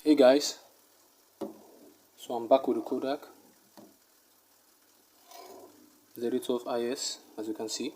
Hey guys, so I'm back with the Kodak z812is. As you can see,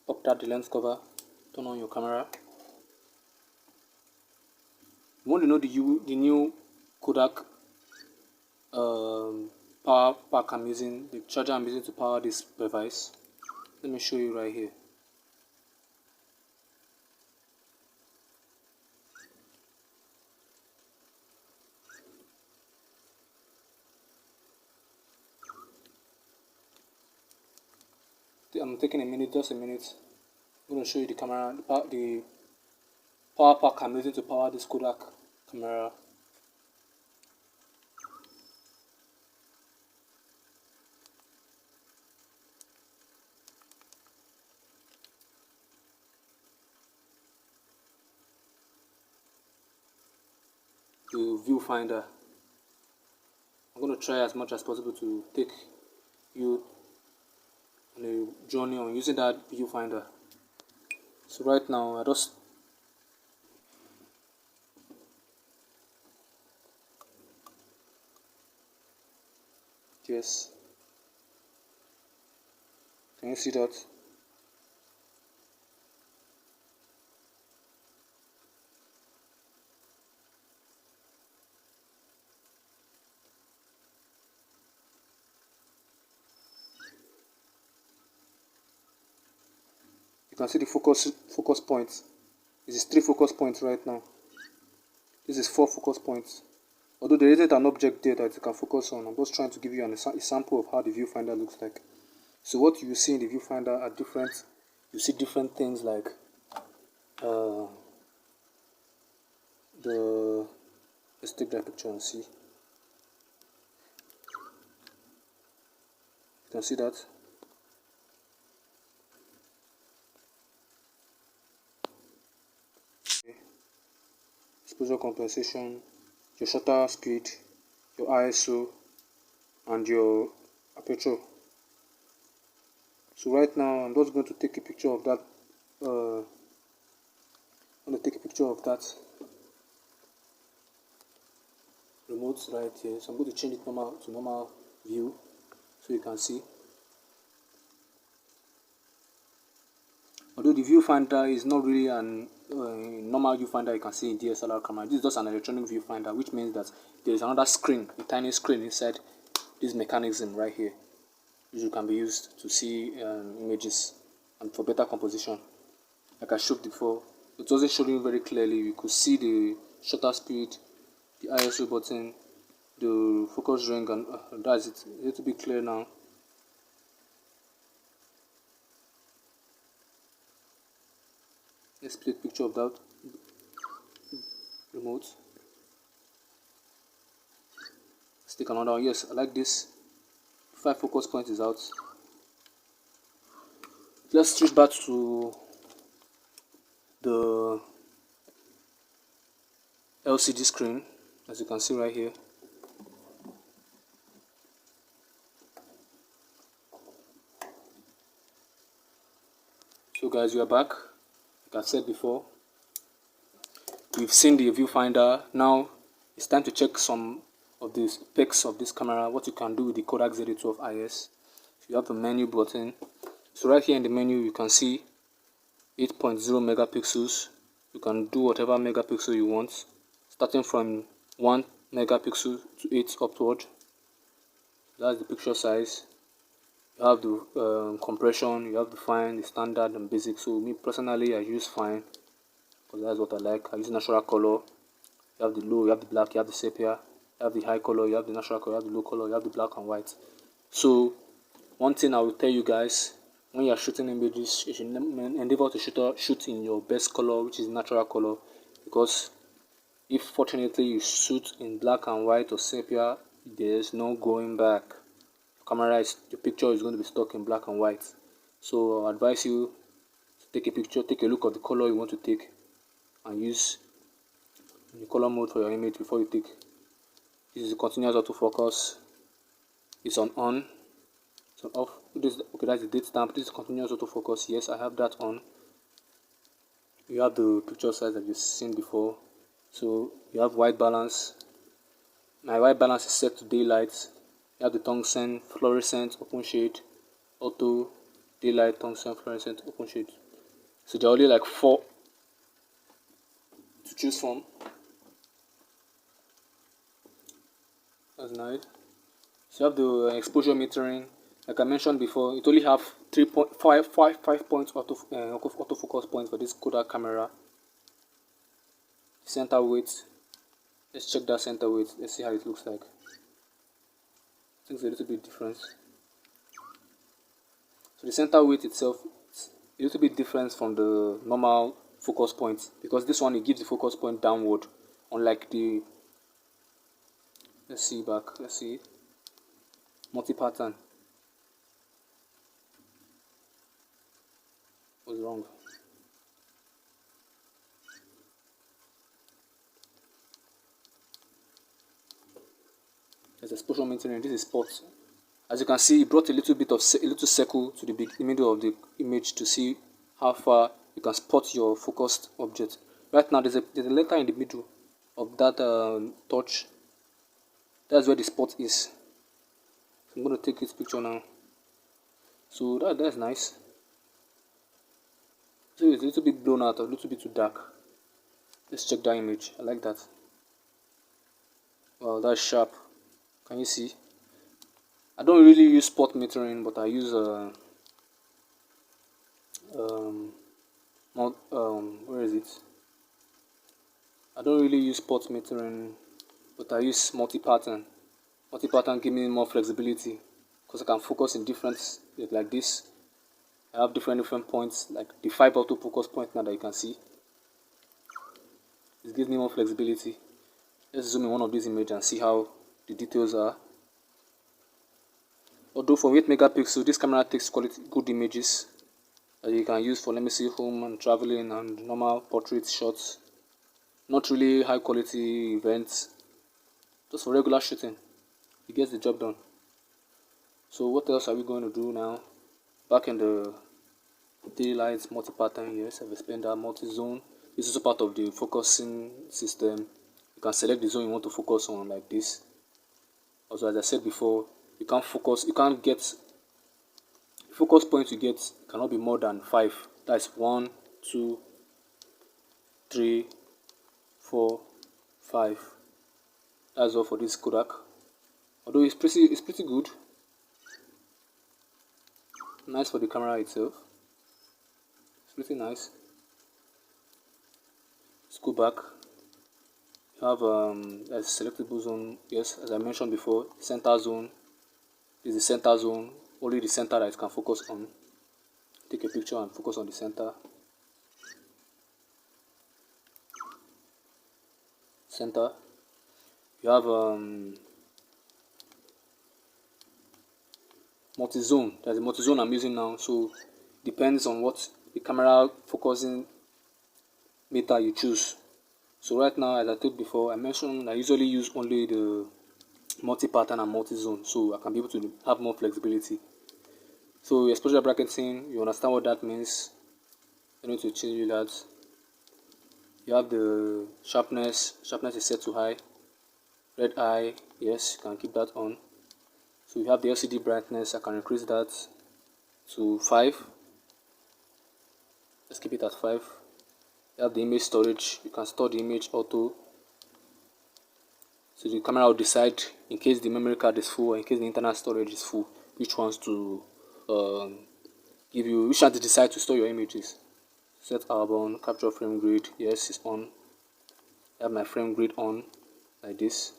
pop out the lens cover, turn on your camera. You want to know the new Kodak power pack I'm using, the charger I'm using to power this device. Let me show you right here. I'm taking a minute, just a minute. I'm going to show you the camera, the power pack I'm using to power this Kodak camera. The viewfinder. I'm going to try as much as possible to take you on a journey on using that viewfinder. So right now I just yes, can you see that? You can see the focus points. This is 3 focus points right now. This is 4 focus points. Although there isn't an object there that you can focus on, I'm just trying to give you a sample of how the viewfinder looks like. So what you see in the viewfinder are different. You see different things like let's take that picture and see. You can see that. Okay. Exposure compensation, your shutter speed, your ISO, and your aperture. So right now I'm just going to take a picture of that. I'm going to take a picture of that remote right here. So I'm going to change it to normal view so you can see. Although the viewfinder is not really an normal viewfinder you can see in DSLR camera, this is just an electronic viewfinder, which means that there is another screen, a tiny screen inside this mechanism right here, which can be used to see images and for better composition. Like I showed before, it wasn't showing very clearly. You could see the shutter speed, the ISO button, the focus ring, and that's it. A little bit clear now. Let's take a picture of that remote. Let's take another one. Yes, I like this. 5 focus points is out. Let's switch back to the LCD screen, as you can see right here. So guys, we are back. Like I said before, we've seen the viewfinder. Now it's time to check some of the specs of this camera, what you can do with the Kodak z812is. You have the menu button. So right here in the menu you can see 8.0 megapixels. You can do whatever megapixel you want, starting from 1 megapixel to 8 upward. That's the picture size. You have the compression, you have the fine, the standard, and basic. So me personally, I use fine because that's what I like. I use natural color. You have the low, you have the black, you have the sepia, you have the high color, you have the natural color, you have the low color, you have the black and white. So one thing I will tell you guys, when you are shooting images, you should endeavor to shoot in your best color, which is natural color, because if fortunately you shoot in black and white or sepia, there's no going back. Your picture is going to be stuck in black and white. So I advise you to take a picture, take a look at the color you want to take, and use the color mode for your image before you take. This is the continuous autofocus. It's on. It's on off. Okay, that's the date stamp. This is continuous autofocus. Yes, I have that on. You have the picture size that you've seen before. So you have white balance. My white balance is set to daylight. You have the tungsten, fluorescent, open shade, auto, daylight, tungsten, fluorescent, open shade. So there are only like 4 to choose from. That's nice. So you have the exposure metering. Like I mentioned before, it only have 3.5 points autofocus points for this Kodak camera. Center weight. Let's check that center weight. Let's see how it looks like. I think it's a little bit different. So the center weight itself is a little bit different from the normal focus point, because this one, it gives the focus point downward, unlike the, let's see, multi-pattern. What's wrong? There's exposure metering. This is spot. As you can see, it brought a little bit of a little circle to the middle of the image to see how far you can spot your focused object. Right now, there's a letter in the middle of that touch. That's where the spot is. So I'm going to take this picture now. So that's nice. So it's a little bit blown out, a little bit too dark. Let's check that image. I like that. Wow, that's sharp. Can you see? I don't really use spot metering, but I use where is it? I don't really use spot metering, but I use multi-pattern. Multi-pattern gives me more flexibility because I can focus in different, like this. I have different points, like the 5 autofocus point now that you can see. It gives me more flexibility. Let's zoom in one of these images and see how the details are. Although for 8 megapixels, this camera takes good images that you can use for, let me see, home and traveling and normal portrait shots. Not really high quality events, just for regular shooting. It gets the job done. So what else are we going to do now? Back in the daylight multi-pattern, yes, I've explained that multi-zone. This is also part of the focusing system. You can select the zone you want to focus on like this. Also, as I said before, you can't get focus point you get cannot be more than 5. That's 1, 2, 3, 4, 5. That's all for this Kodak. Although it's pretty good. Nice for the camera itself. It's pretty nice. Let's go back. You have a selectable zone. Yes, as I mentioned before, center zone. This is the center zone. Only the center that it can focus on. Take a picture and focus on the center. Center. You have multi-zone. There's a multi-zone I'm using now, so depends on what the camera focusing meter you choose. So right now, as I told before, I mentioned I usually use only the multi-pattern and multi-zone, so I can be able to have more flexibility. So exposure bracketing, you understand what that means. I need to change that. You have the sharpness is set to high. Red eye, yes, you can keep that on. So you have the LCD brightness, I can increase that to 5. Let's keep it at 5. You have the image storage, you can store the image auto. So the camera will decide, in case the memory card is full or in case the internal storage is full, which ones to which one to decide to store your images. Set album, capture frame grid, yes, it's on. I have my frame grid on, like this.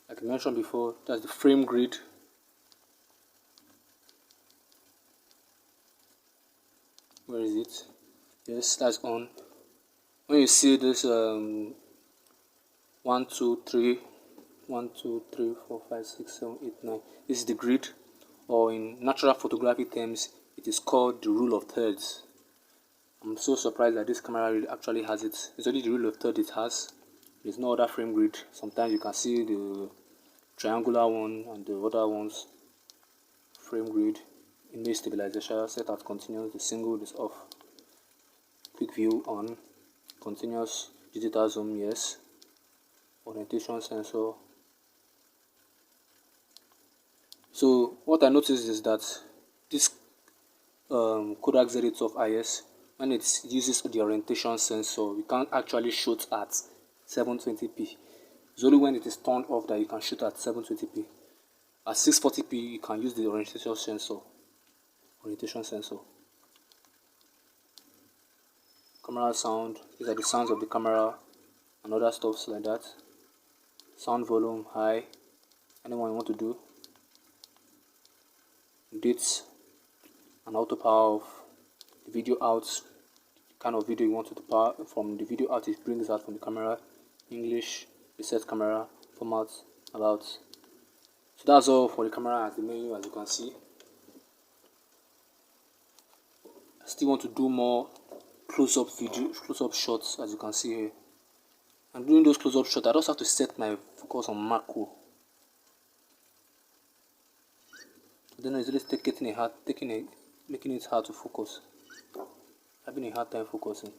Like I mentioned before, that's the frame grid. Where is it? Yes, that's on. When you see this 1, 2, 3, 1, 2, 3, 4, 5, 6, 7, 8, 9. This is the grid, or in natural photography terms, it is called the rule of thirds. I'm so surprised that this camera really actually has it. It's only the rule of thirds it has. There's no other frame grid. Sometimes you can see the triangular one and the other ones. frame grid, image stabilization set at continuous, the single is off, quick view on, continuous digital zoom yes, orientation sensor. So what I noticed is that this Kodak Z812is, when it uses the orientation sensor, we can't actually shoot at 720p. It's only when it is turned off that you can shoot at 720p. At 640p, you can use the orientation sensor. Camera sound, these are the sounds of the camera and other stuffs like that. Sound volume high, anyone you want to do. Dates and auto power off. The video out, the kind of video you want to power from the video out, it brings out from the camera. English, reset camera, format, about. So that's all for the camera as the menu, as you can see. I still want to do more close-up video, close-up shots, as you can see here. And doing those close-up shots, I just have to set my focus on macro. Then it's really making it hard to focus. Having a hard time focusing.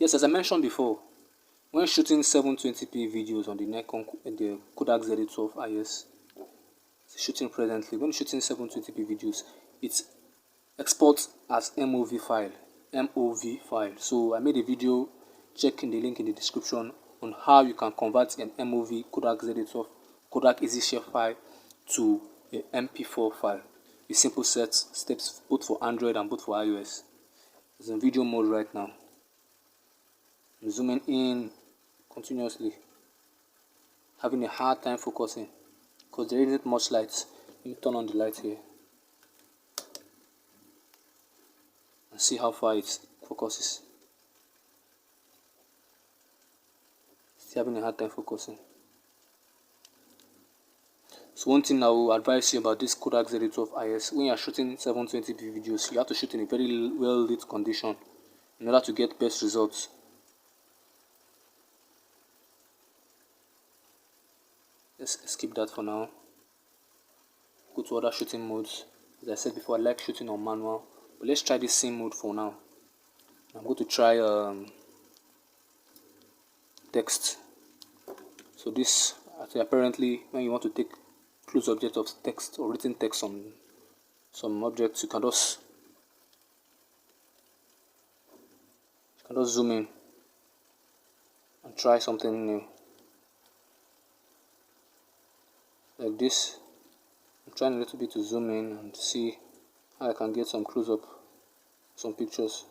Yes, as I mentioned before, when shooting 720p videos on the Nikon, the Kodak Z812is, shooting presently, when shooting 720p videos, it exports as MOV file. So I made a video, check in the link in the description, on how you can convert an MOV Kodak Z812 Kodak Easyshare file to a MP4 file. With simple steps both for Android and both for iOS. It's in video mode right now. I'm zooming in continuously, having a hard time focusing because there isn't much light. Let me turn on the light here and see how far it focuses. Still having a hard time focusing. So one thing I will advise you about this Kodak Z812is, when you are shooting 720p videos, you have to shoot in a very well lit condition in order to get best results. Let's skip that for now. Go to other shooting modes. As I said before, I like shooting on manual, but let's try this scene mode for now. I'm going to try text. So this, apparently, when you want to take close object of text or written text on some objects, you can just zoom in and try something new. Like this. I'm trying a little bit to zoom in and see how I can get some close-up, some pictures.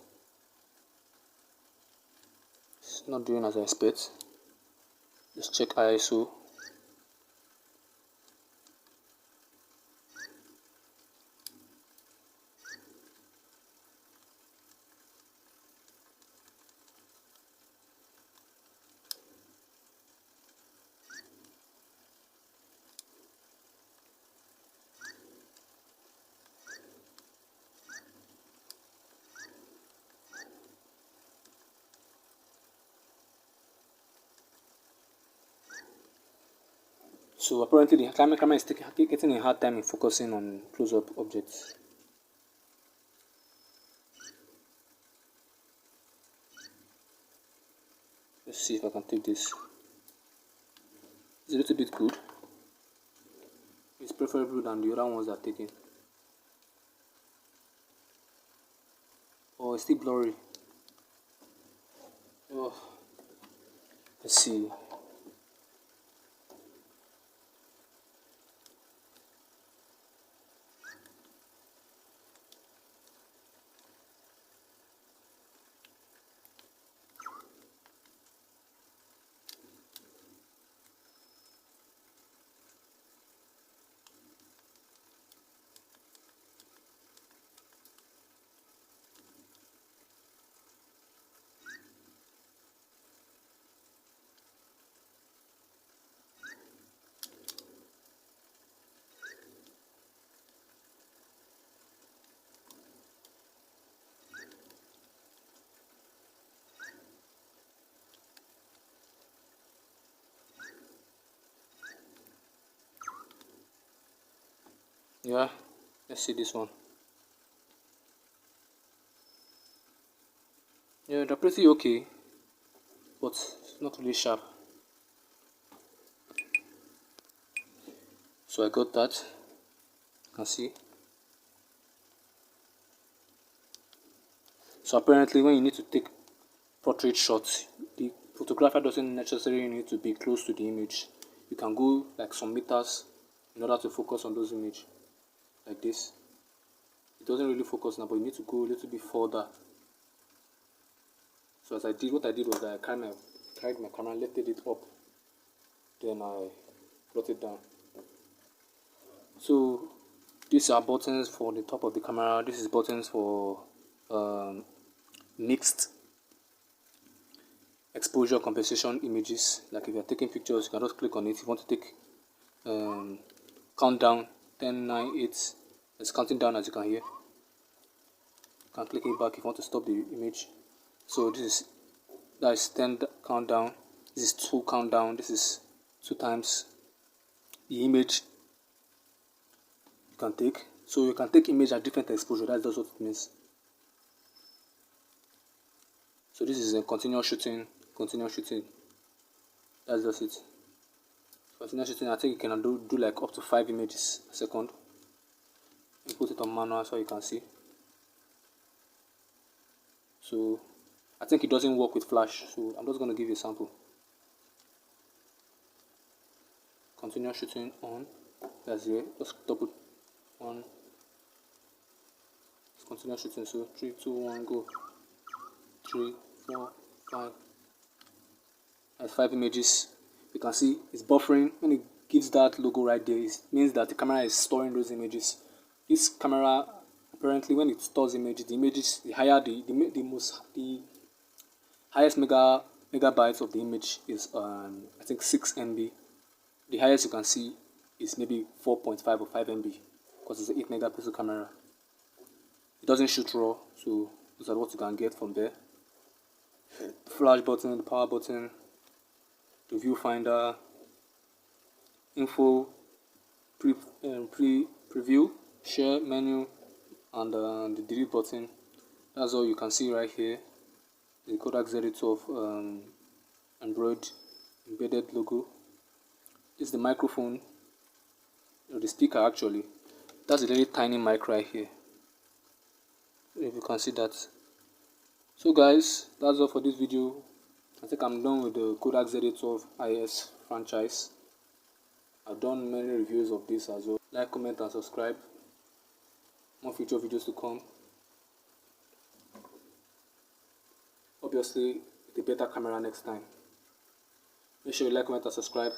It's not doing as I expect. Let's check ISO. So apparently the camera is getting a hard time in focusing on close-up objects. Let's see if I can take this. It's a little bit good. It's preferable than the other ones that are taken. Oh, it's still blurry. Oh, let's see. Yeah, let's see this one. Yeah, they're pretty okay, but it's not really sharp. So I got that. You can see. So apparently when you need to take portrait shots, the photographer doesn't necessarily need to be close to the image. You can go like some meters in order to focus on those images, like this. It doesn't really focus now, but you need to go a little bit further. So as I did, what I did was that I carried my camera, lifted it up, then I brought it down. So these are buttons for the top of the camera. This is buttons for mixed exposure compensation images. Like if you're taking pictures, you can just click on it. If you want to take countdown 10, 9, 8, it's counting down as you can hear. You can click it back if you want to stop the image. So that is 10 countdown, this is 2 countdown, this is 2 times the image you can take. So you can take image at different exposure, that's just what it means. So this is a continuous shooting, that's just it. Continuous shooting, I think you can do like up to 5 images a second. You put it on manual so you can see. So I think it doesn't work with flash, so I'm just going to give you a sample. Continuous shooting on, that's here, just double on. It's continuous shooting, so 3, 2, 1, go. 3, 4, 5. That's 5 images. You can see it's buffering. When it gives that logo right there, it means that the camera is storing those images. This camera, apparently, when it stores images, the higher the highest megabytes of the image is I think 6 MB. The highest you can see is maybe 4.5 or 5 MB because it's an 8 megapixel camera. It doesn't shoot RAW, so those are what you can get from there. The flash button, the power button, the viewfinder, info, preview, share menu, and the delete button. That's all you can see right here. The Kodak Z812 Android embedded logo. This is the microphone, or the speaker actually. That's a very tiny mic right here. If you can see that. So guys, that's all for this video. I think I'm done with the Kodak Z812is franchise. I've done many reviews of this as well. Like, comment and subscribe. More future videos to come. Obviously, with a better camera next time. Make sure you like, comment and subscribe.